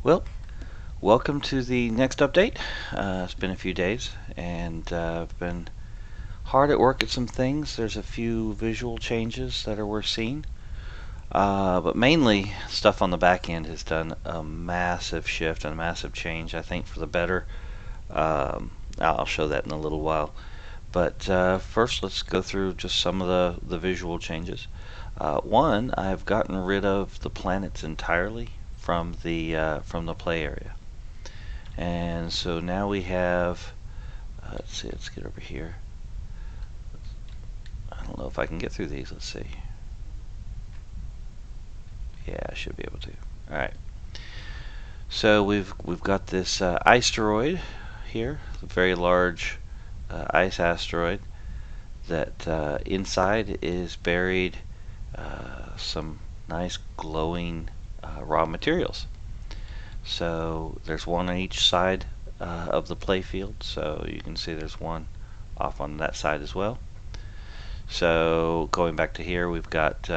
Well, welcome to the next update. It's been a few days, and I've been hard at work at some things. There's a few visual changes that are worth seeing, but mainly stuff on the back end has done a massive shift and a massive change, I think, for the better. I'll show that in a little while. But first, let's go through just some of the visual changes. One, I've gotten rid of the planets entirely from the play area. And so now we have, let's see, let's get over here. I don't know if I can get through these. Let's see. Yeah, I should be able to. All right. So we've got this asteroid here, a very large ice asteroid that inside is buried some nice glowing raw materials. So there's one on each side of the play field, so you can see there's one off on that side as well. So going back to here, we've got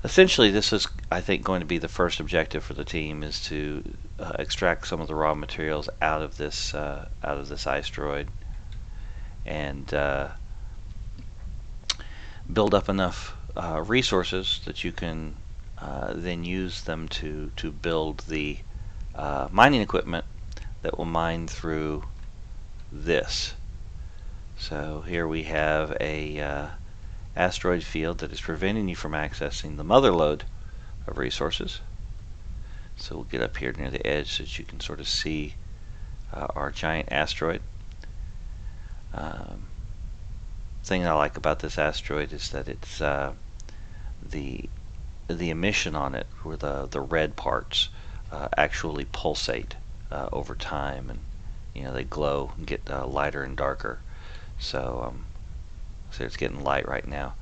essentially this is, I think, going to be the first objective for the team, is to extract some of the raw materials out of this asteroid and build up enough resources that you can then use them to build the mining equipment that will mine through this. So here we have a asteroid field that is preventing you from accessing the motherlode of resources. So we'll get up here near the edge so that you can sort of see our giant asteroid. Thing I like about this asteroid is that it's the emission on it, where the red parts actually pulsate over time, and they glow and get lighter and darker. So it's getting light right now.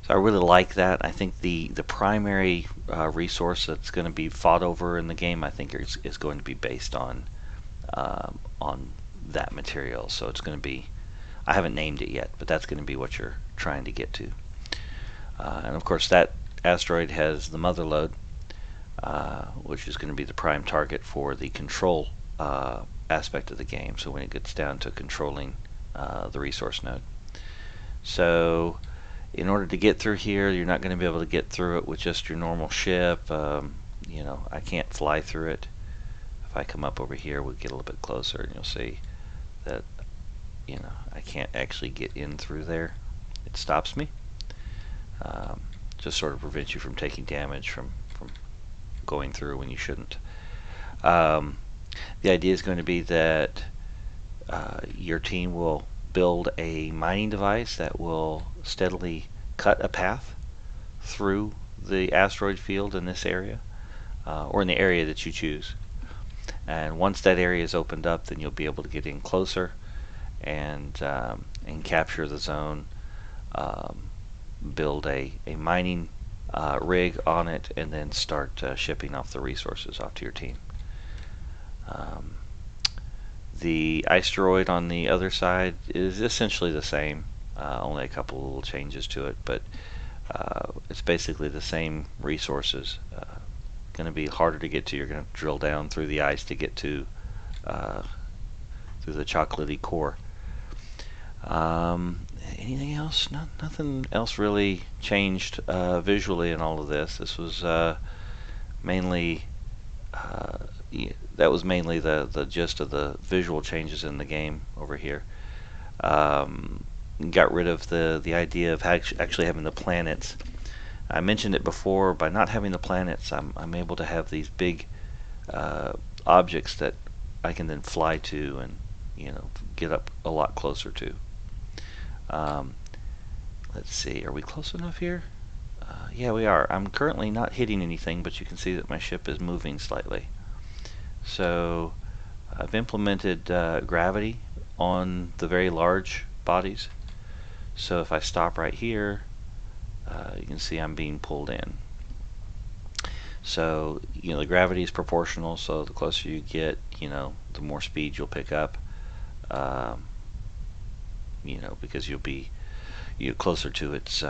So I really like that. I think the primary resource that's going to be fought over in the game, I think, is going to be based on that material. So it's going to be, I haven't named it yet, but that's going to be what you're trying to get to. And of course, that asteroid has the Motherlode, which is going to be the prime target for the control aspect of the game. So when it gets down to controlling the resource node. So in order to get through here, you're not going to be able to get through it with just your normal ship. I can't fly through it. If I come up over here, we'll get a little bit closer, and you'll see that I can't actually get in through there. It stops me. Just sort of prevents you from taking damage from going through when you shouldn't. The idea is going to be that your team will build a mining device that will steadily cut a path through the asteroid field in this area, or in the area that you choose. And once that area is opened up, then you'll be able to get in closer and capture the zone, build a mining rig on it, and then start shipping off the resources off to your team. The asteroid on the other side is essentially the same, only a couple little changes to it, but it's basically the same resources. Going to be harder to get to. You're going to drill down through the ice to get to through the chocolatey core. Anything else? Nothing else really changed visually in all of this. This was mainly that was mainly the gist of the visual changes in the game over here. Got rid of the idea of actually having the planets. I mentioned it before. By not having the planets, I'm able to have these big objects that I can then fly to and get up a lot closer to. Let's see, are we close enough here? Yeah, we are. I'm currently not hitting anything, but you can see that my ship is moving slightly. So I've implemented gravity on the very large bodies. So if I stop right here, you can see I'm being pulled in. So the gravity is proportional, so the closer you get, the more speed you'll pick up. Because you'll be closer to its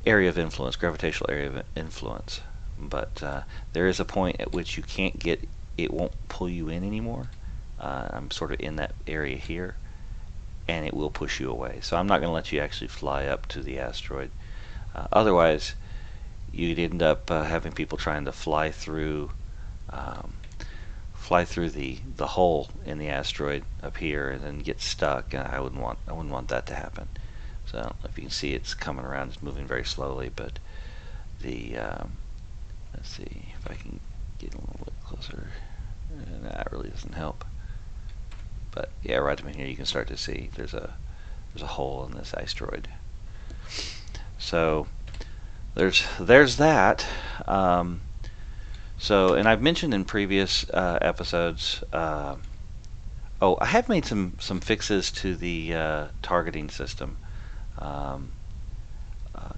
area of influence, gravitational area of influence. but there is a point at which you can't get, it won't pull you in anymore. I'm sort of in that area here, and it will push you away. So I'm not going to let you actually fly up to the asteroid. Otherwise, you'd end up having people trying to fly through the hole in the asteroid up here and then get stuck. And I wouldn't want that to happen. So I don't know if you can see it's coming around. It's moving very slowly, but the let's see if I can get a little bit closer. That really doesn't help. But yeah, right up in here you can start to see there's a hole in this asteroid. So there's that. So, and I've mentioned in previous episodes. Oh, I have made some fixes to the targeting system. A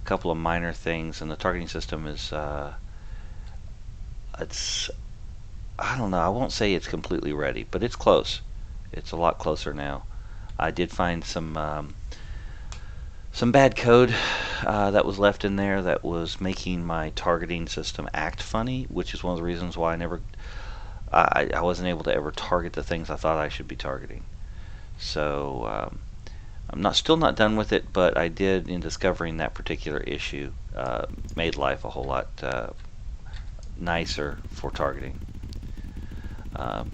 couple of minor things, and the targeting system is it's, I don't know, I won't say it's completely ready, but it's close. It's a lot closer now. I did find some bad code that was left in there that was making my targeting system act funny, which is one of the reasons why I wasn't able to ever target the things I thought I should be targeting. So I'm still not done with it, but I did, in discovering that particular issue, made life a whole lot nicer for targeting.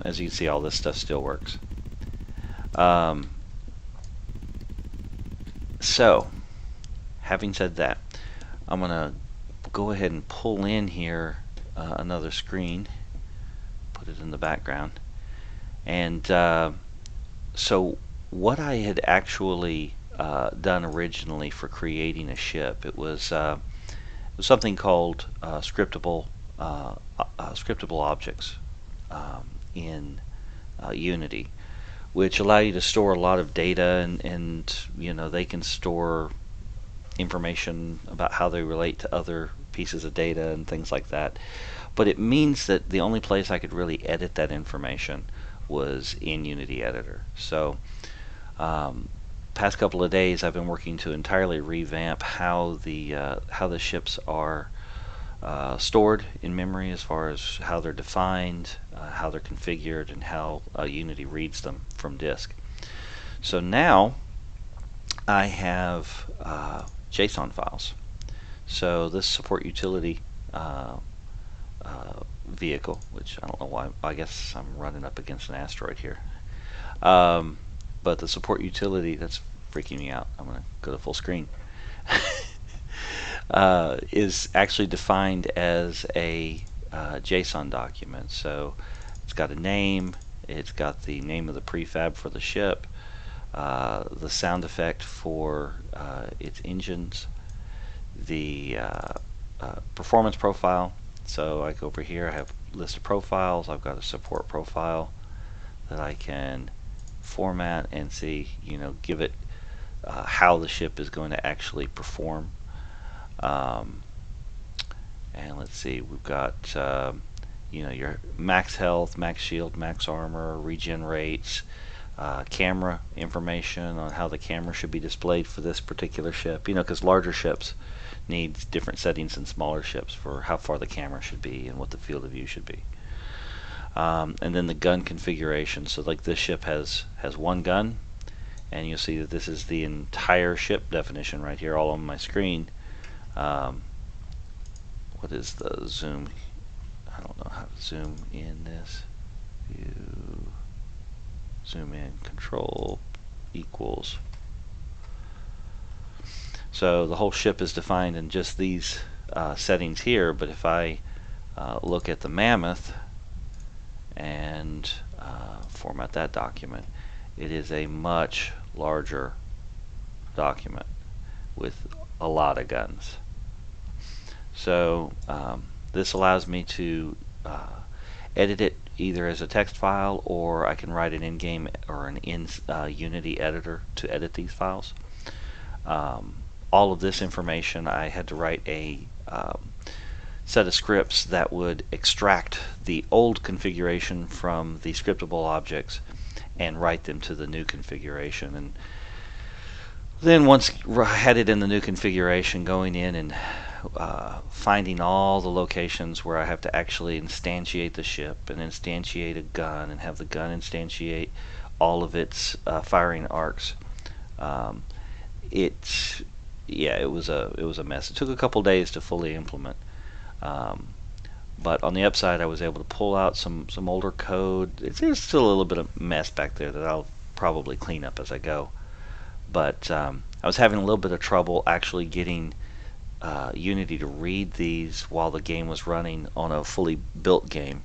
As you can see, all this stuff still works. So, having said that, I'm going to go ahead and pull in here another screen, put it in the background. And so what I had actually done originally for creating a ship, it was something called scriptable objects in Unity, which allow you to store a lot of data, and you know, they can store information about how they relate to other pieces of data and things like that. But it means that the only place I could really edit that information was in Unity Editor. So past couple of days I've been working to entirely revamp how the ships are stored in memory, as far as how they're defined, how they're configured, and how Unity reads them from disk. So now I have JSON files. So this support utility vehicle, which I don't know why, I guess I'm running up against an asteroid here. But the support utility, that's freaking me out. I'm going to go to full screen. Is actually defined as a JSON document. So it's got a name, it's got the name of the prefab for the ship, the sound effect for its engines, the performance profile. So I go over here, I have a list of profiles, I've got a support profile that I can format and see, you know, give it how the ship is going to actually perform. And let's see, we've got you know, your max health, max shield, max armor, regen rates, camera information on how the camera should be displayed for this particular ship. You know, because larger ships need different settings than smaller ships for how far the camera should be and what the field of view should be. And then the gun configuration. So like this ship has one gun, and you'll see that this is the entire ship definition right here, all on my screen. What is the zoom? I don't know how to zoom in this. View, zoom in, control equals. So the whole ship is defined in just these settings here, but if I look at the Mammoth and format that document, it is a much larger document with a lot of guns. So this allows me to edit it either as a text file, or I can write an in-game or an Unity editor to edit these files. All of this information, I had to write a set of scripts that would extract the old configuration from the scriptable objects and write them to the new configuration. And then once I had it in the new configuration, going in and finding all the locations where I have to actually instantiate the ship and instantiate a gun and have the gun instantiate all of its firing arcs. Um, it yeah, it was a mess. It took a couple days to fully implement. Um, but on the upside, I was able to pull out some older code. There's still a little bit of mess back there that I'll probably clean up as I go. But I was having a little bit of trouble actually getting Unity to read these while the game was running on a fully built game.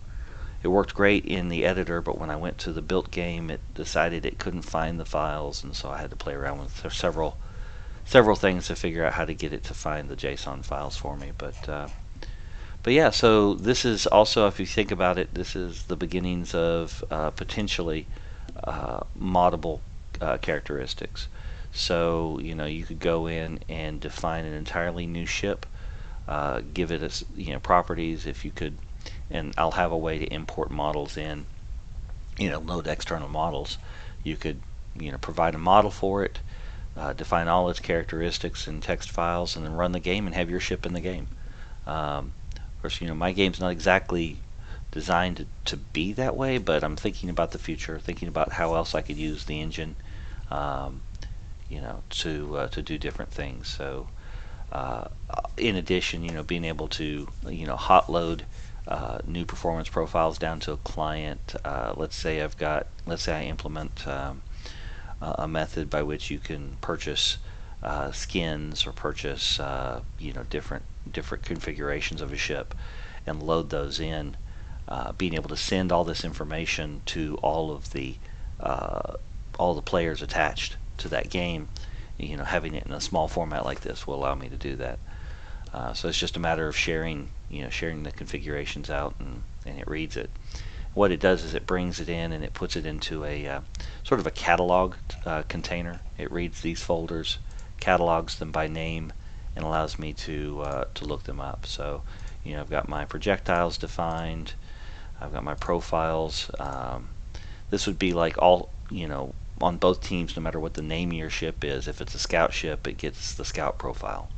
It worked great in the editor, but when I went to the built game, it decided it couldn't find the files, and so I had to play around with several things to figure out how to get it to find the JSON files for me. But yeah, so this is also, if you think about it, this is the beginnings of potentially moddable characteristics. So you could go in and define an entirely new ship, give it properties. If you could, and I'll have a way to import models in, load external models. You could provide a model for it, define all its characteristics in text files, and then run the game and have your ship in the game. Of course, my game's not exactly designed to be that way, but I'm thinking about the future, thinking about how else I could use the engine, to do different things. So, in addition, being able to, hot load new performance profiles down to a client. Let's say I implement a method by which you can purchase skins or purchase, different configurations of a ship and load those in. Being able to send all this information to all the players attached to that game, having it in a small format like this will allow me to do that. So it's just a matter of sharing the configurations out, and it reads it. What it does is it brings it in and it puts it into a sort of a catalog container. It reads these folders, catalogs them by name, and allows me to look them up. So I've got my projectiles defined. I've got my profiles. This would be like all on both teams, no matter what the name of your ship is. If it's a scout ship, it gets the scout profile.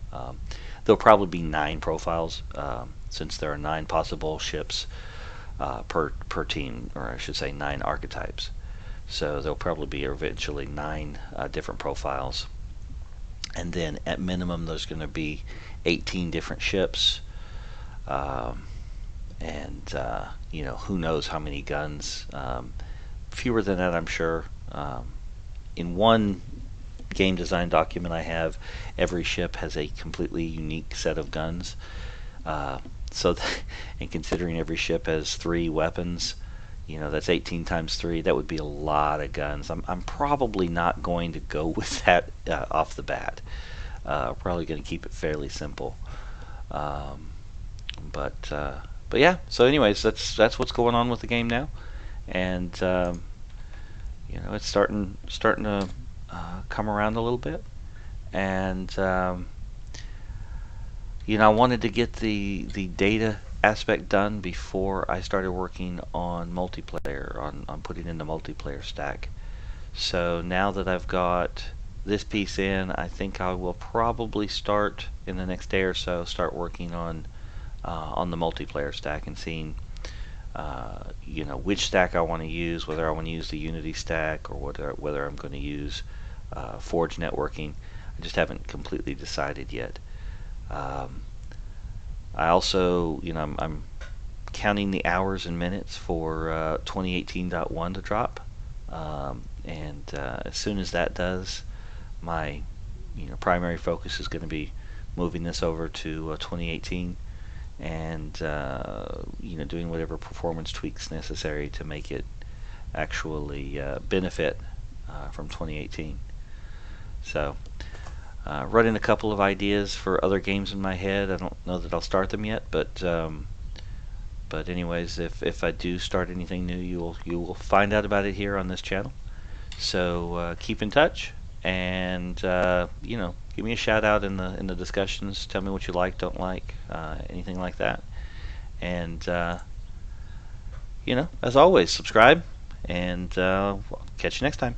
There'll probably be 9 profiles, since there are 9 possible ships per team, or I should say 9 archetypes. So there'll probably be eventually 9 different profiles. And then at minimum there's going to be 18 different ships, and who knows how many guns. Fewer than that, I'm sure. In one game design document I have, every ship has a completely unique set of guns. And considering every ship has 3 weapons, that's 18 times 3. That would be a lot of guns. I'm probably not going to go with that off the bat. Probably going to keep it fairly simple. But yeah. So anyways, that's what's going on with the game now, and it's starting to come around a little bit, and I wanted to get the data aspect done before I started working on multiplayer, on putting in the multiplayer stack. So now that I've got this piece in, I think I will probably start in the next day or so, start working on the multiplayer stack and seeing which stack I want to use, whether I want to use the Unity stack or whether I'm going to use Forge networking. I just haven't completely decided yet. I also, I'm counting the hours and minutes for 2018.1 to drop, and as soon as that does, my primary focus is going to be moving this over to 2018, and doing whatever performance tweaks necessary to make it actually benefit from 2018. So. Running a couple of ideas for other games in my head. I don't know that I'll start them yet, but anyways, if I do start anything new, you will find out about it here on this channel. So keep in touch, and give me a shout out in the discussions. Tell me what you like, don't like, anything like that. And as always, subscribe, and catch you next time.